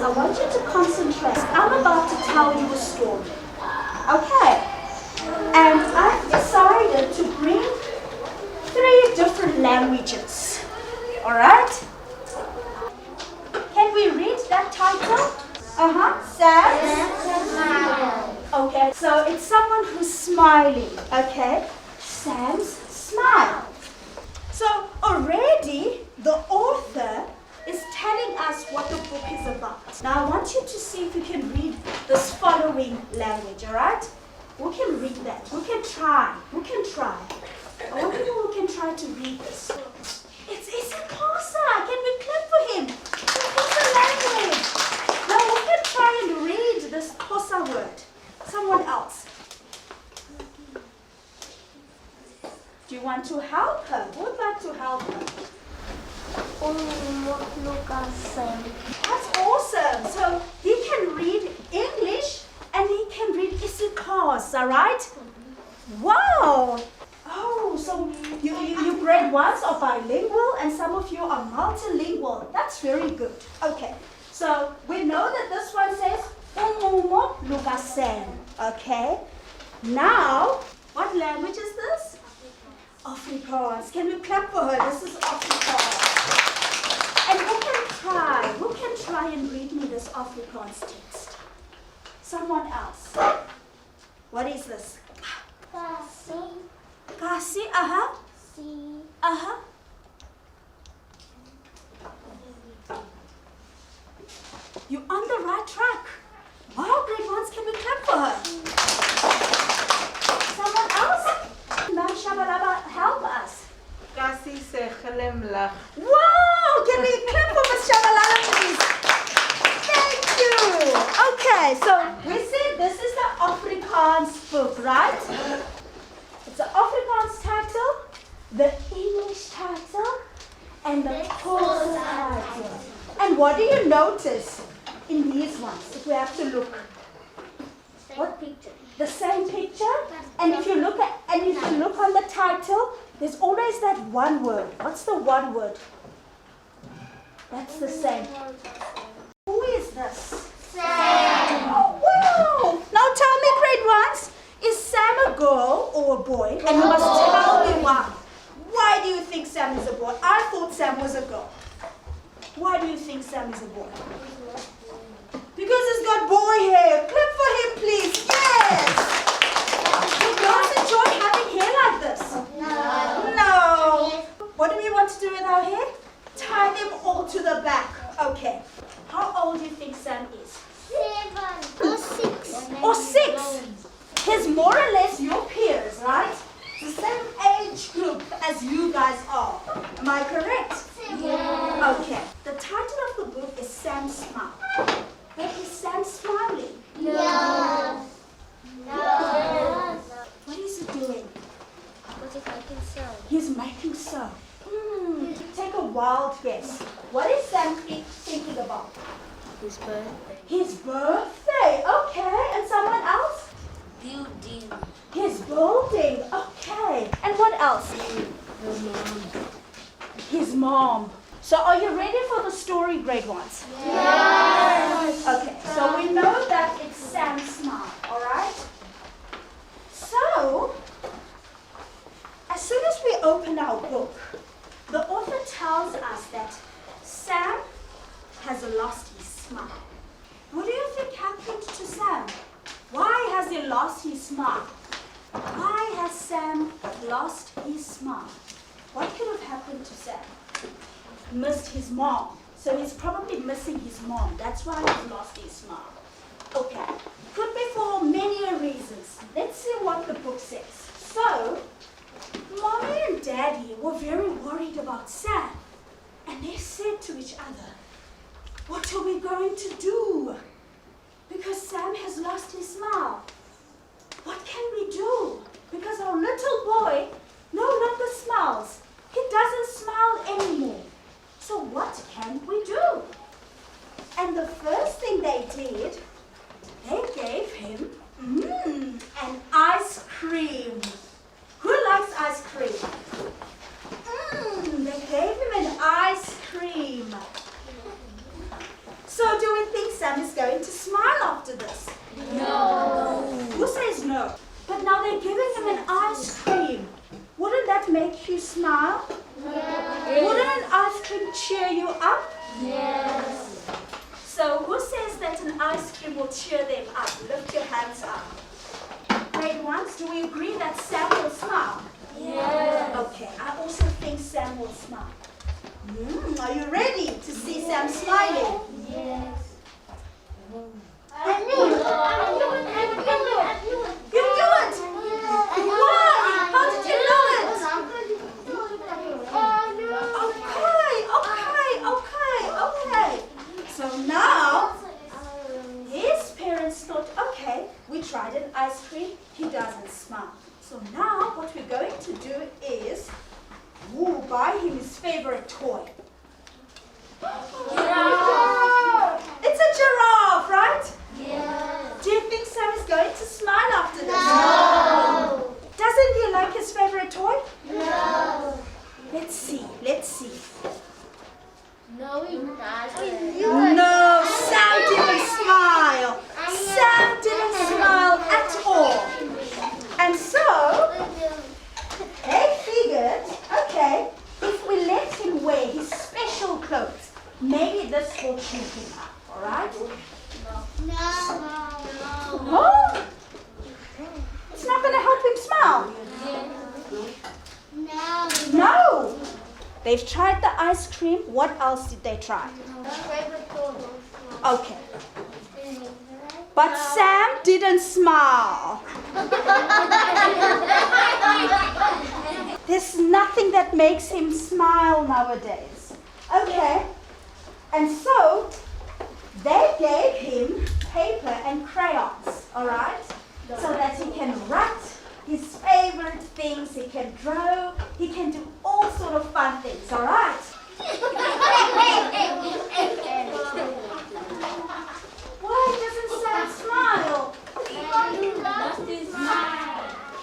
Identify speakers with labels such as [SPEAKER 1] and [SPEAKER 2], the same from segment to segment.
[SPEAKER 1] I want you to concentrate. I'm about to tell you a story. Okay. And I've decided to bring 3 different languages. Alright? Can we read that title? Sam's smile. Okay, so it's someone who's smiling. Okay? Sam's smile. So already the author is telling us what the book is about. Now I want you to see if you can read this following language, alright? Who can read that? Who can try? Who can try? I want people who can try to read this. It's Isikosa. Can we clap for him? It's a language. Now who can try and read this Kosa word? Someone else. Do you want to help her? Who would like to help her? That's awesome. So he can read English and he can read Isikosa, right? Wow. Oh, so you grade 1s are bilingual and some of you are multilingual. That's very good. Okay. So we know that this one says Umumo Lukasen. Okay. Now, what language is this? Afrikaans. Can we clap for her? This is Afrikaans. And who can try and read me this Afrikaans text? Someone else. What is this? Kasi, You're on the right track. Wow, grade 1s, can we clap for her? Someone else? Ma'am Shabalaba, help us.
[SPEAKER 2] Kasi sechelemlach.
[SPEAKER 1] Wow, can we clap for Ms. Shabalala, please? Thank you. Okay, so we see this is the Afrikaans book, right? It's the Afrikaans title, the English title, and the Xhosa title. And what do you notice in these ones, if we have to look? What picture? The same picture. And if you look on the title, there's always that one word. What's the one word? That's the same. Who is this? Sam. Oh wow! Now tell me, grade 1s, is Sam a girl or a boy? And you must tell me why. Why do you think Sam is a boy? I thought Sam was a girl. Why do you think Sam is a boy? Because he's got boy hair. Clap for him, please. Yes. Do girls enjoy having hair like this? No. No. What do we want to do with our hair? Tie them all to the back. Okay. How old do you think Sam is?
[SPEAKER 3] 7 or 6.
[SPEAKER 1] Or 6. He's more or less your peers, right? The same age group as you guys are. Am I correct?
[SPEAKER 3] Yeah.
[SPEAKER 1] Okay. The title of the book is Sam's Smile. But is Sam smiling?
[SPEAKER 3] No.
[SPEAKER 1] What is he doing?
[SPEAKER 3] What is making sound?
[SPEAKER 1] He's making so. Take a wild guess. What is Sam thinking about?
[SPEAKER 3] His birthday.
[SPEAKER 1] His birthday. Okay. And someone else?
[SPEAKER 3] Building.
[SPEAKER 1] His building. Okay. And what else? His mom. So are you ready for the story, grade 1s?
[SPEAKER 3] Yes.
[SPEAKER 1] Okay, so we know that it's Sam's smile, alright? So, as soon as we open our book, the author tells us that Sam has lost his smile. What do you think happened to Sam? Why has he lost his smile? Why has Sam lost his smile? What could have happened to Sam? Missed his mom. So he's probably missing his mom. That's why he's lost his smile. Okay. Could be for many reasons. Let's see what the book says. So, Mommy and Daddy were very worried about Sam. And they said to each other, what are we going to do? Because Sam has lost his smile. What can we do? Because our little boy no longer smiles. He doesn't smile anymore. So what can we do? And the first thing they did, they gave him an ice cream. Who likes ice cream? They gave him an ice cream. So do we think now they're giving him an ice cream. Wouldn't that make you smile?
[SPEAKER 3] Yes.
[SPEAKER 1] Wouldn't an ice cream cheer you up?
[SPEAKER 3] Yes.
[SPEAKER 1] So who says that an ice cream will cheer them up? Lift your hands up. Grade ones, do we agree that Sam will smile?
[SPEAKER 3] Yes.
[SPEAKER 1] Okay, I also think Sam will smile. Are you ready to see Sam smiling?
[SPEAKER 3] Yes.
[SPEAKER 1] I knew it. You knew it. Why? How did you know it? Okay. So now, his parents thought, okay, we tried an ice cream, he doesn't smile. So now what we're going to do is buy him his favorite toy. It's a giraffe, right?
[SPEAKER 3] Yes.
[SPEAKER 1] Do you think Sam is going to smile after this?
[SPEAKER 3] No.
[SPEAKER 1] Doesn't he like his favorite toy?
[SPEAKER 3] No.
[SPEAKER 1] Let's see.
[SPEAKER 3] No, he doesn't.
[SPEAKER 1] No, Sam didn't smile. Sam didn't smile at all. And so, they figured, okay, if we let him wear his special clothes, maybe this will cheer him up, all right?
[SPEAKER 3] No.
[SPEAKER 1] It's not going to help him smile.
[SPEAKER 3] No.
[SPEAKER 1] No. They've tried the ice cream. What else did they try? Okay. But Sam didn't smile. There's nothing that makes him smile nowadays. Okay. And so they gave him paper and crayons, all right? So that he can write his favorite things, he can draw, he can do all sort of fun things, all right? Why doesn't Sam smile?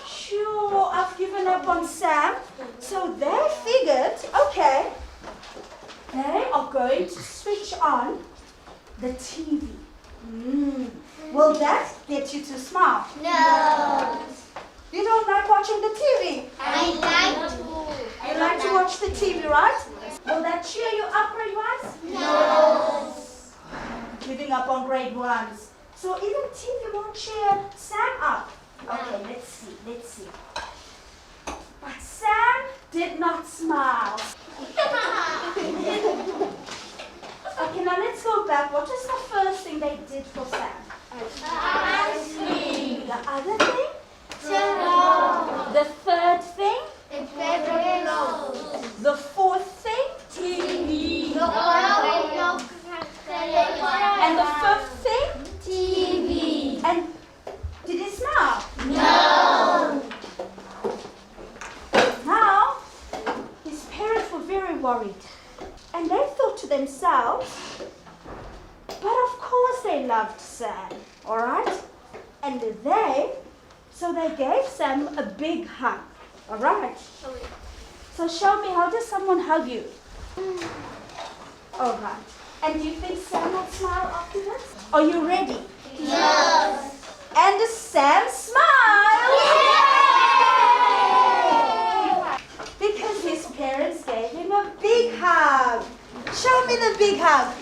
[SPEAKER 1] Sure, I've given up on Sam. So they figured, okay, they are going to switch on the TV. Will that get you to smile?
[SPEAKER 3] No.
[SPEAKER 1] You don't like watching the TV?
[SPEAKER 3] I like to.
[SPEAKER 1] You like to watch the TV, right? Will that cheer you up, grade ones?
[SPEAKER 3] No.
[SPEAKER 1] Giving up on grade ones. So even TV won't cheer Sam up. Okay, let's see. But Sam did not smile. Okay, now let's go back. What was the first thing they did for Sam?
[SPEAKER 3] Ice cream.
[SPEAKER 1] The other thing?
[SPEAKER 3] No.
[SPEAKER 1] The third thing?
[SPEAKER 3] It's favorite clothes.
[SPEAKER 1] The fourth thing?
[SPEAKER 3] TV.
[SPEAKER 1] And the fifth thing?
[SPEAKER 3] TV.
[SPEAKER 1] And did he smile?
[SPEAKER 3] No.
[SPEAKER 1] Now, his parents were very worried. And they thought to themselves, but of course they loved Sam, all right? And so they gave Sam a big hug, all right? So show me, how does someone hug you? All right. And do you think Sam will smile after this? Are you ready?
[SPEAKER 3] Yes.
[SPEAKER 1] And Sam smiled! Yay! Because his parents gave him a big hug. Show me the big hug.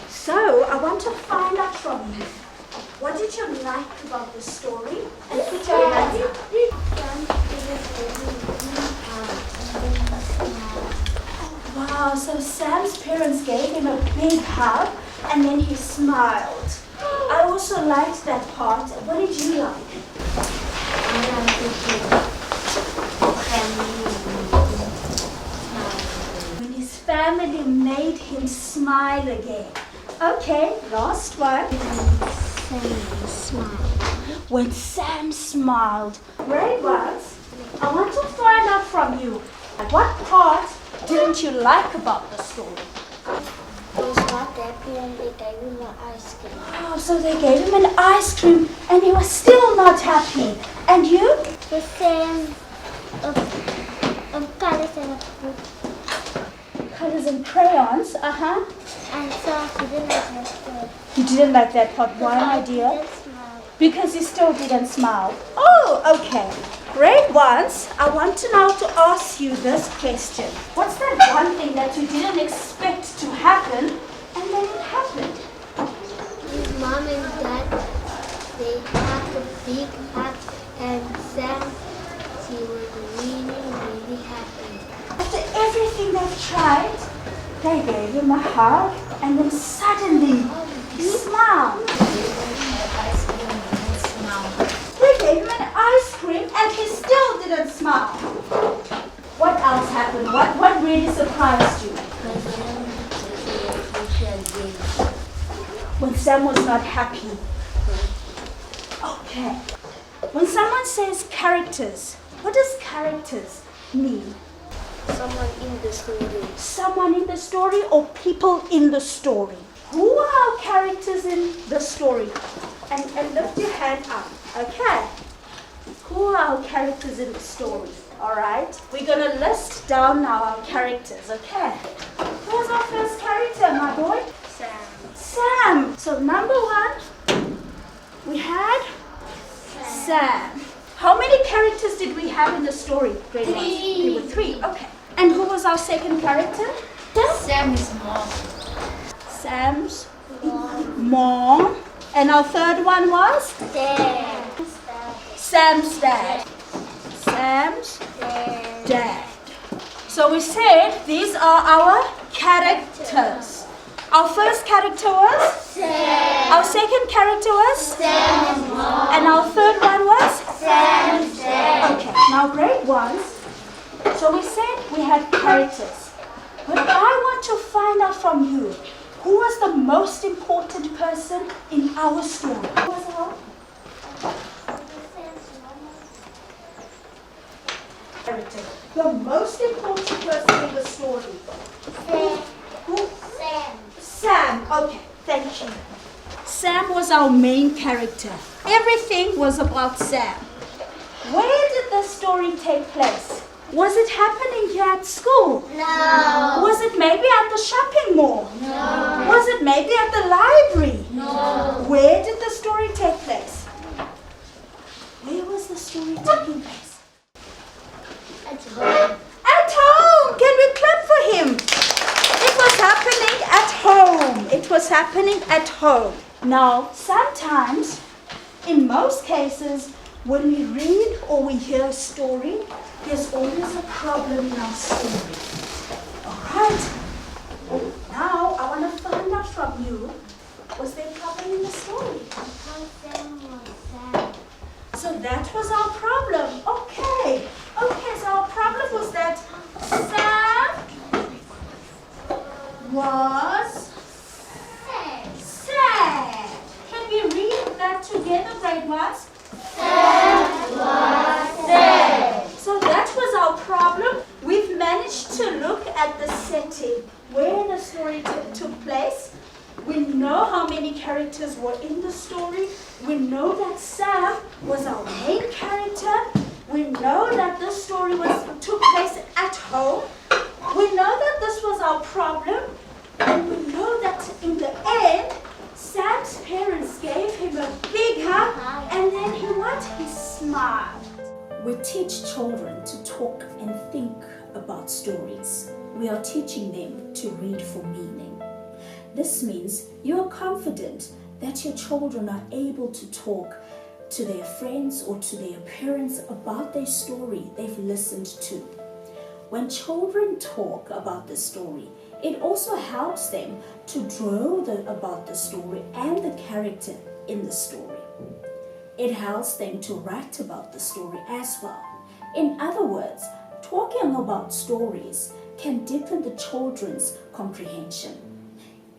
[SPEAKER 1] So, I want to find out from you, what did you like about the story? And put your hands up. Wow, so Sam's parents gave him a big hug and then he smiled. I also liked that part. What did you like? When his family made him smile again. Okay, last one. When Sam smiled. Very well. I want to find out from you, what part didn't you like about the story?
[SPEAKER 3] He's not happy and they gave him an ice cream.
[SPEAKER 1] Oh, so they gave him an ice cream and he was still not happy. And you?
[SPEAKER 3] The same colors and book.
[SPEAKER 1] Colors and crayons,
[SPEAKER 3] And so he didn't like that.
[SPEAKER 1] You didn't like that part. Why, my
[SPEAKER 3] He
[SPEAKER 1] dear?
[SPEAKER 3] didn't smile.
[SPEAKER 1] Because you still didn't smile. Oh, okay. Grade ones, I want to now to ask you this question. What's that one thing that you didn't expect to happen and then it happened?
[SPEAKER 3] His mom and dad, they had a big hug, and Sam, she was really, really happy.
[SPEAKER 1] After everything they've tried, they gave him a hug and then suddenly he smiled. They gave him an ice cream and he still didn't smile. What else happened? What really surprised you? When Sam was not happy. Okay. When someone says characters, what does characters mean?
[SPEAKER 3] Someone in the story.
[SPEAKER 1] Someone in the story or people in the story? Who are our characters in the story? And lift your hand up. Okay. Who are our characters in the story? Alright. We're going to list down now our characters. Okay. Who was our first character, my boy? Sam. So number one, we had Sam. How many characters did we have in the story? Grade 1? There were 3. Okay. And who was our second character?
[SPEAKER 2] Sam's mom.
[SPEAKER 1] Sam's mom. And our third one was? Sam's dad. Sam's dad. So we said these are our characters. Our first character was? Sam. Our second character was?
[SPEAKER 3] Sam's mom.
[SPEAKER 1] And our third one was?
[SPEAKER 3] Sam's dad.
[SPEAKER 1] Okay, now grade ones. So we said we had characters. But I want to find out from you, who was the most important person in our story? Who was our character? The most important person in the story. Who? Sam. Okay, thank you. Sam was our main character. Everything was about Sam. Where did the story take place? Was it happening here at school?
[SPEAKER 3] No.
[SPEAKER 1] Was it maybe at the shopping mall?
[SPEAKER 3] No.
[SPEAKER 1] Was it maybe at the library?
[SPEAKER 3] No.
[SPEAKER 1] Where did the story take place? Where was the story taking place?
[SPEAKER 3] At home.
[SPEAKER 1] At home! Can we clap for him? It was happening at home. It was happening at home. Now, sometimes, in most cases, when we read or we hear a story, there's always a problem in our story. Alright? Now, I want to find out from you, was there a problem in the story?
[SPEAKER 3] Sam was sad.
[SPEAKER 1] So that was our problem. Okay. Okay, so our problem was that Sam was sad. Can we read that together, grade ones?
[SPEAKER 3] Sam was sad.
[SPEAKER 1] So that was our problem. We've managed to look at the setting where the story took place. We know how many characters were in the story. We know that Sam was our main character. We know that this story took place at home. We know that this was our problem. And we know that in the end, Sam's parents gave him a big hug. And then he smiled. We teach children to talk and think about stories. We are teaching them to read for meaning. This means you are confident that your children are able to talk to their friends or to their parents about their story they've listened to. When children talk about the story, it also helps them to draw about the story and the character in the story. It helps them to write about the story as well. In other words, talking about stories can deepen the children's comprehension.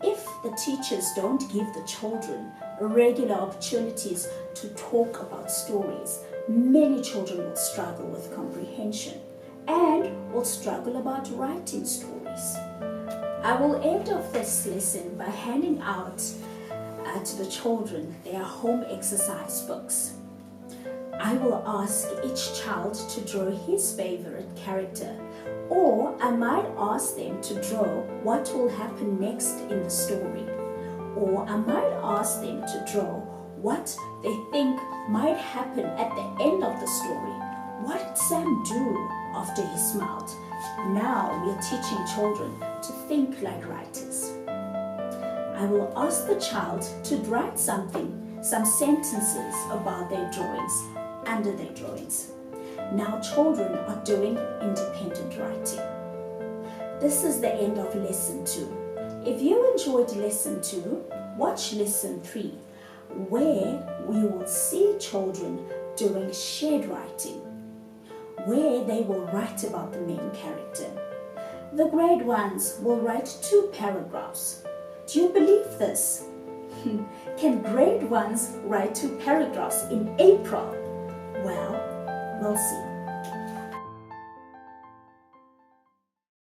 [SPEAKER 1] If the teachers don't give the children regular opportunities to talk about stories, many children will struggle with comprehension and will struggle about writing stories. I will end off this lesson by handing out to the children their home exercise books. I will ask each child to draw his favorite character, or I might ask them to draw what will happen next in the story, or I might ask them to draw what they think might happen at the end of the story. What did Sam do after he smiled? Now we are teaching children to think like writers. I will ask the child to write some sentences about their drawings, under their drawings. Now children are doing independent writing. This is the end of lesson 2. If you enjoyed lesson 2, watch lesson 3, where we will see children doing shared writing, where they will write about the main character. The grade 1s will write 2 paragraphs. Do you believe this? Can grade 1s write 2 paragraphs in April? Well, we'll see.